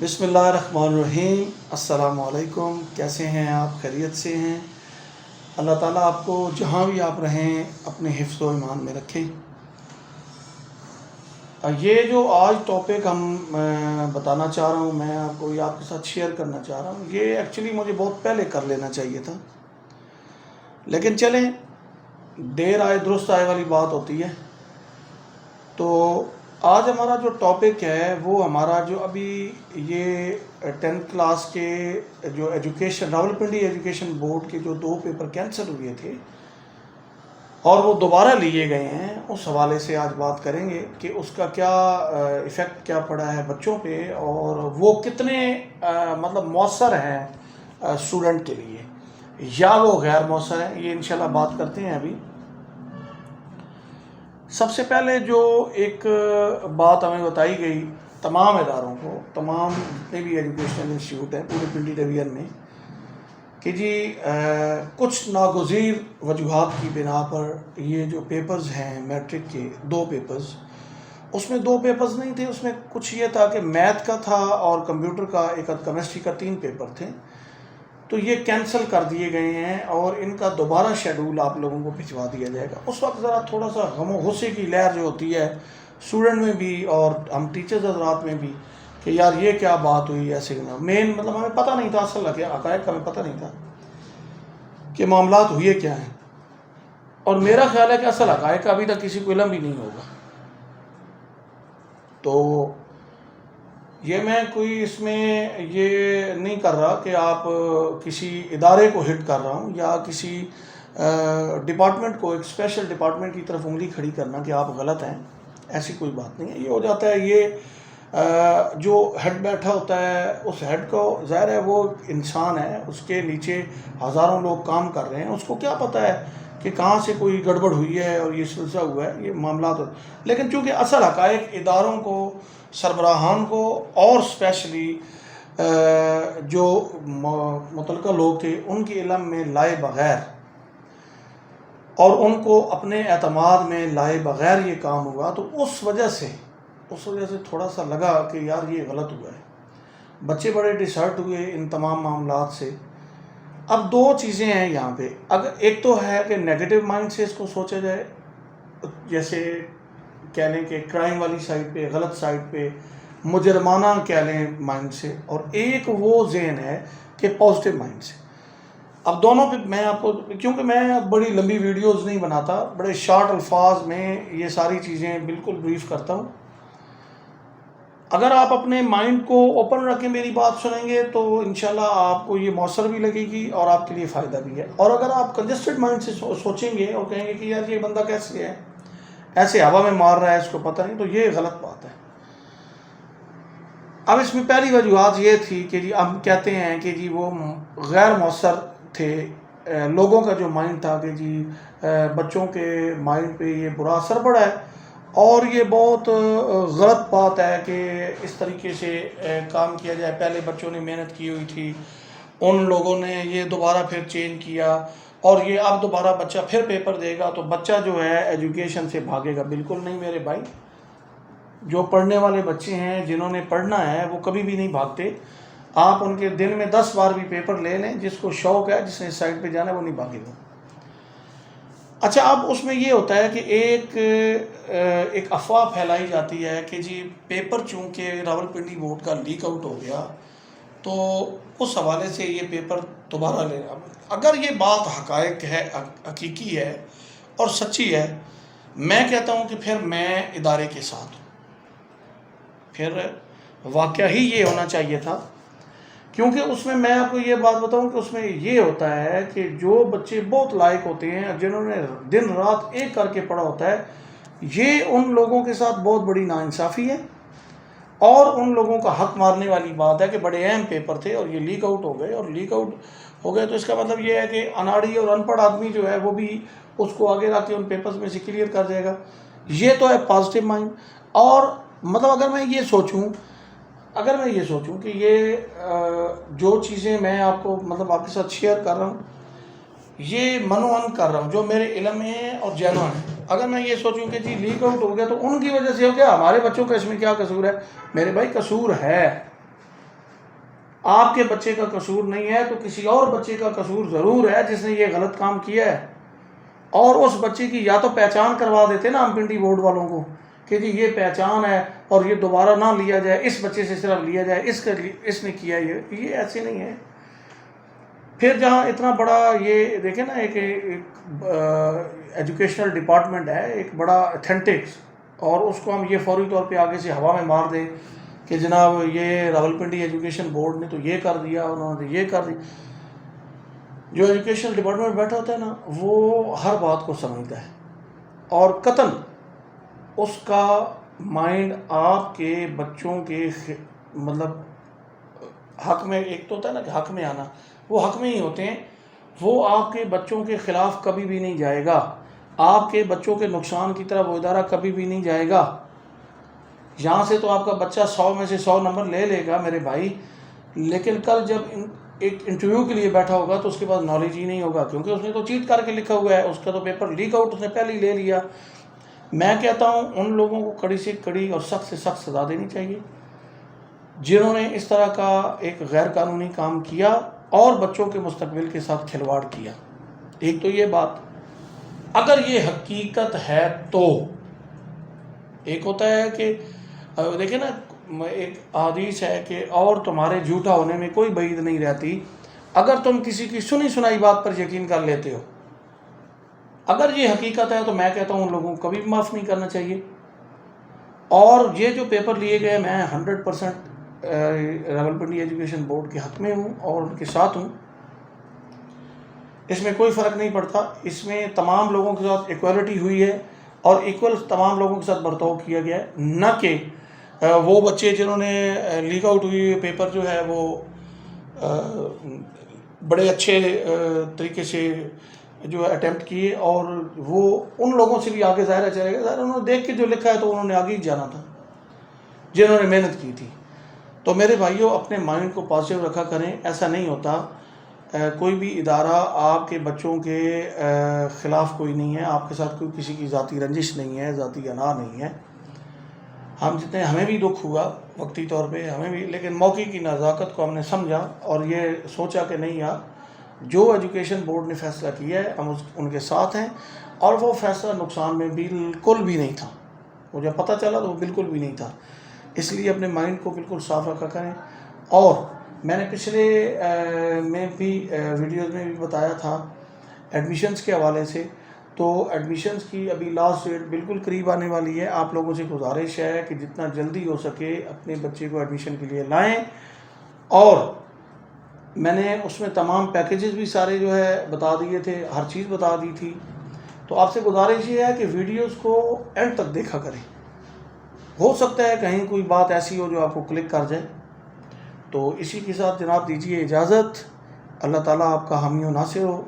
بسم اللہ الرحمن الرحیم۔ السلام علیکم، کیسے ہیں آپ؟ خیریت سے ہیں؟ اللہ تعالیٰ آپ کو جہاں بھی آپ رہیں اپنے حفظ و ایمان میں رکھیں۔ یہ جو آج ٹاپک ہم بتانا چاہ رہا ہوں، میں آپ کو یہ آپ کے ساتھ شیئر کرنا چاہ رہا ہوں، یہ ایکچولی مجھے بہت پہلے کر لینا چاہیے تھا، لیکن چلیں، دیر آئے درست آئے والی بات ہوتی ہے۔ تو آج ہمارا جو ٹاپک ہے وہ ہمارا جو ابھی یہ 10th کلاس کے جو ایجوکیشن راولپنڈی ایجوکیشن بورڈ کے جو 2 پیپر کینسل ہوئے تھے اور وہ دوبارہ لیے گئے ہیں، اس حوالے سے آج بات کریں گے کہ اس کا کیا ایفیکٹ کیا پڑا ہے بچوں پہ، اور وہ کتنے مطلب مؤثر ہیں اسٹوڈنٹ کے لیے یا وہ غیر مؤثر ہیں، یہ انشاءاللہ بات کرتے ہیں ابھی۔ سب سے پہلے جو ایک بات ہمیں بتائی گئی تمام اداروں کو، تمام جتنے بھی ایجوکیشنل انسٹیٹیوٹ ہیں پورے پنڈی ڈویژن میں، کہ جی کچھ ناگزیر وجوہات کی بنا پر یہ جو پیپرز ہیں میٹرک کے 2 پیپرز، اس میں 2 پیپرز نہیں تھے، اس میں کچھ یہ تھا کہ میتھ کا تھا اور کمپیوٹر کا، ایک کیمسٹری کا 3 پیپر تھے، تو یہ کینسل کر دیے گئے ہیں اور ان کا دوبارہ شیڈول آپ لوگوں کو بھجوا دیا جائے گا۔ اس وقت ذرا تھوڑا سا غم و غصے کی لہر جو ہوتی ہے اسٹوڈنٹ میں بھی اور ہم ٹیچرز حضرات میں بھی کہ یار یہ کیا بات ہوئی ایسے مین مطلب ہمیں پتہ نہیں تھا، اصل حقائق کا ہمیں پتہ نہیں تھا کہ معاملات ہوئے کیا ہیں، اور میرا خیال ہے کہ اصل حقائق کا ابھی تک کسی کو علم بھی نہیں ہوگا۔ تو یہ میں کوئی اس میں یہ نہیں کر رہا کہ آپ کسی ادارے کو ہٹ کر رہا ہوں یا کسی ڈپارٹمنٹ کو، ایک اسپیشل ڈپارٹمنٹ کی طرف انگلی کھڑی کرنا کہ آپ غلط ہیں، ایسی کوئی بات نہیں ہے۔ یہ ہو جاتا ہے، یہ جو ہیڈ بیٹھا ہوتا ہے اس ہیڈ کو ظاہر ہے وہ انسان ہے، اس کے نیچے ہزاروں لوگ کام کر رہے ہیں، اس کو کیا پتہ ہے کہ کہاں سے کوئی گڑبڑ ہوئی ہے اور یہ سلسلہ ہوا ہے، یہ معاملات لیکن چونکہ اصل حقائق اداروں کو، سربراہان کو اور اسپیشلی جو متعلقہ لوگ تھے ان کے علم میں لائے بغیر اور ان کو اپنے اعتماد میں لائے بغیر یہ کام ہوا، تو اس وجہ سے تھوڑا سا لگا کہ یار یہ غلط ہوا ہے۔ بچے بڑے ڈسہرٹ ہوئے ان تمام معاملات سے۔ اب 2 چیزیں ہیں یہاں پہ، اگر ایک تو ہے کہ نیگیٹو مائنڈ سے اس کو سوچا جائے، جیسے کہہ لیں کہ کرائم والی سائڈ پہ، غلط سائڈ پہ، مجرمانہ کہہ لیں مائنڈ سے، اور ایک وہ ذہن ہے کہ پازیٹیو مائنڈ سے۔ اب دونوں پہ میں آپ کو، کیونکہ میں بڑی لمبی ویڈیوز نہیں بناتا، بڑے شارٹ الفاظ میں یہ ساری چیزیں بالکل بریف کرتا ہوں۔ اگر آپ اپنے مائنڈ کو اوپن رکھ کے میری بات سنیں گے تو انشاءاللہ آپ کو یہ مؤثر بھی لگے گی اور آپ کے لیے فائدہ بھی ہے، اور اگر آپ کنجسٹڈ مائنڈ سے سوچیں گے اور کہیں گے کہ یار یہ بندہ کیسے ہے، ایسے ہوا میں مار رہا ہے، اس کو پتہ نہیں، تو یہ غلط بات ہے۔ اب اس میں پہلی وجوہات یہ تھی کہ جی ہم کہتے ہیں کہ جی وہ غیر مؤثر تھے، لوگوں کا جو مائنڈ تھا کہ جی بچوں کے مائنڈ پہ یہ برا اثر پڑا ہے، اور یہ بہت غلط بات ہے کہ اس طریقے سے کام کیا جائے۔ پہلے بچوں نے محنت کی ہوئی تھی، ان لوگوں نے یہ دوبارہ پھر چینج کیا، اور یہ اب دوبارہ بچہ پھر پیپر دے گا تو بچہ جو ہے ایجوکیشن سے بھاگے گا۔ بالکل نہیں میرے بھائی، جو پڑھنے والے بچے ہیں جنہوں نے پڑھنا ہے وہ کبھی بھی نہیں بھاگتے۔ آپ ان کے دن میں 10 بار بھی پیپر لے لیں، جس کو شوق ہے، جس نے سائٹ پہ جانا ہے، وہ نہیں بھاگے گا۔ اچھا، اب اس میں یہ ہوتا ہے کہ ایک افواہ پھیلائی جاتی ہے کہ جی پیپر چونکہ راولپنڈی بورڈ کا لیک آؤٹ ہو گیا تو اس حوالے سے یہ پیپر دوبارہ لینا۔ اگر یہ بات حقائق ہے، حقیقی ہے اور سچی ہے، میں کہتا ہوں کہ پھر میں ادارے کے ساتھ ہوں، پھر واقعہ ہی یہ ہونا چاہیے تھا، کیونکہ اس میں آپ کو یہ بات بتاؤں کہ اس میں یہ ہوتا ہے کہ جو بچے بہت لائق ہوتے ہیں، جنہوں نے دن رات ایک کر کے پڑھا ہوتا ہے، یہ ان لوگوں کے ساتھ بہت بڑی ناانصافی ہے، اور ان لوگوں کا حق مارنے والی بات ہے کہ بڑے اہم پیپر تھے اور یہ لیک آؤٹ ہو گئے، اور لیک آؤٹ ہو گئے تو اس کا مطلب یہ ہے کہ اناڑی اور ان پڑھ آدمی جو ہے وہ بھی اس کو آگے رکھ کے ان پیپرز میں سے کلیئر کر دے گا۔ یہ تو ہے پازیٹیو مائنڈ۔ اور مطلب اگر میں یہ سوچوں کہ یہ جو چیزیں میں آپ کو مطلب آپ کے ساتھ شیئر کر رہا ہوں، یہ منوان کر رہا ہوں جو میرے علم میں ہے اور جینوئن ہے، اگر میں یہ سوچوں کہ جی لیک آؤٹ ہو گیا تو ان کی وجہ سے ہو گیا، ہمارے بچوں کا اس میں کیا قصور ہے؟ میرے بھائی قصور ہے، آپ کے بچے کا قصور نہیں ہے تو کسی اور بچے کا قصور ضرور ہے جس نے یہ غلط کام کیا ہے، اور اس بچے کی یا تو پہچان کروا دیتے نا ہم پنڈی بورڈ والوں کو کہ جی یہ پہچان ہے اور یہ دوبارہ نہ لیا جائے، اس بچے سے صرف لیا جائے، اس نے کیا یہ ایسے نہیں ہے۔ پھر جہاں اتنا بڑا یہ دیکھیں نا ایک ایجوکیشنل ڈپارٹمنٹ ہے ایک بڑا اتھینٹکس، اور اس کو ہم یہ فوری طور پہ آگے سے ہوا میں مار دیں کہ جناب یہ راولپنڈی ایجوکیشن بورڈ نے تو یہ کر دیا، انہوں نے یہ کر دیا۔ جو ایجوکیشنل ڈپارٹمنٹ بیٹھا ہوتا ہے نا وہ ہر بات کو سمجھتا ہے، اور قطعاً اس کا مائنڈ آپ کے بچوں کے مطلب حق میں، ایک تو ہوتا ہے نا کہ حق میں آنا، وہ حق میں ہی ہوتے ہیں، وہ آپ کے بچوں کے خلاف کبھی بھی نہیں جائے گا، آپ کے بچوں کے نقصان کی طرف وہ ادارہ کبھی بھی نہیں جائے گا۔ یہاں سے تو آپ کا بچہ 100 میں سے 100 نمبر لے لے گا میرے بھائی، لیکن کل جب ایک انٹرویو کے لیے بیٹھا ہوگا تو اس کے پاس نالج ہی نہیں ہوگا، کیونکہ اس نے تو چیٹ کر کے لکھا ہوا ہے، اس کا تو پیپر لیک آؤٹ اس نے پہلے ہی لے لیا۔ میں کہتا ہوں ان لوگوں کو کڑی سے کڑی اور سخت سے سخت سزا دینی چاہیے جنہوں نے اس طرح کا ایک غیر قانونی کام کیا اور بچوں کے مستقبل کے ساتھ کھلواڑ کیا۔ ایک تو یہ بات، اگر یہ حقیقت ہے تو ایک ہوتا ہے کہ دیکھیں نا ایک حدیث ہے کہ اور تمہارے جھوٹا ہونے میں کوئی بعید نہیں رہتی اگر تم کسی کی سنی سنائی بات پر یقین کر لیتے ہو۔ اگر یہ حقیقت ہے تو میں کہتا ہوں ان لوگوں کو کبھی بھی معاف نہیں کرنا چاہیے، اور یہ جو پیپر لیے گئے میں 100% راولپنڈی ایجوکیشن بورڈ کے حق میں ہوں اور ان کے ساتھ ہوں، اس میں کوئی فرق نہیں پڑتا، اس میں تمام لوگوں کے ساتھ ایکوالٹی ہوئی ہے اور ایکول تمام لوگوں کے ساتھ برتاؤ کیا گیا ہے، نہ کہ وہ بچے جنہوں نے لیک آؤٹ ہوئی پیپر جو ہے وہ بڑے اچھے طریقے سے جو ہے اٹیمپٹ کیے، اور وہ ان لوگوں سے بھی آگے ظاہر چلے گا، ظاہر انہوں نے دیکھ کے جو لکھا ہے تو انہوں نے آگے ہی جانا تھا جنہوں نے محنت کی تھی۔ تو میرے بھائیوں اپنے مائنڈ کو پازیٹیو رکھا کریں، ایسا نہیں ہوتا، کوئی بھی ادارہ آپ کے بچوں کے خلاف کوئی نہیں ہے، آپ کے ساتھ کوئی کسی کی ذاتی رنجش نہیں ہے، ذاتی انا نہیں ہے۔ ہمیں بھی دکھ ہوا وقتی طور پہ، ہمیں بھی، لیکن موقع کی نزاکت کو ہم نے سمجھا اور یہ سوچا کہ نہیں یار جو ایجوکیشن بورڈ نے فیصلہ کیا ہے ہم ان کے ساتھ ہیں، اور وہ فیصلہ نقصان میں بالکل بھی نہیں تھا، مجھے پتہ چلا تو وہ بالکل بھی نہیں تھا۔ اس لیے اپنے مائنڈ کو بالکل صاف رکھا کریں، اور میں نے پچھلے میں بھی ویڈیوز میں بھی بتایا تھا ایڈمیشنز کے حوالے سے، تو ایڈمیشنز کی ابھی لاسٹ ڈیٹ بالکل قریب آنے والی ہے، آپ لوگوں سے گزارش ہے کہ جتنا جلدی ہو سکے اپنے بچے کو ایڈمیشن کے لیے لائیں، اور میں نے اس میں تمام پیکیجز بھی سارے جو ہے بتا دیے تھے، ہر چیز بتا دی تھی، تو آپ سے گزارش یہ ہے کہ ویڈیوز کو اینڈ تک دیکھا کریں، ہو سکتا ہے کہیں کوئی بات ایسی ہو جو آپ کو کلک کر جائے۔ تو اسی کے ساتھ جناب دیجیے اجازت، اللہ تعالیٰ آپ کا حامی و ناصر ہو۔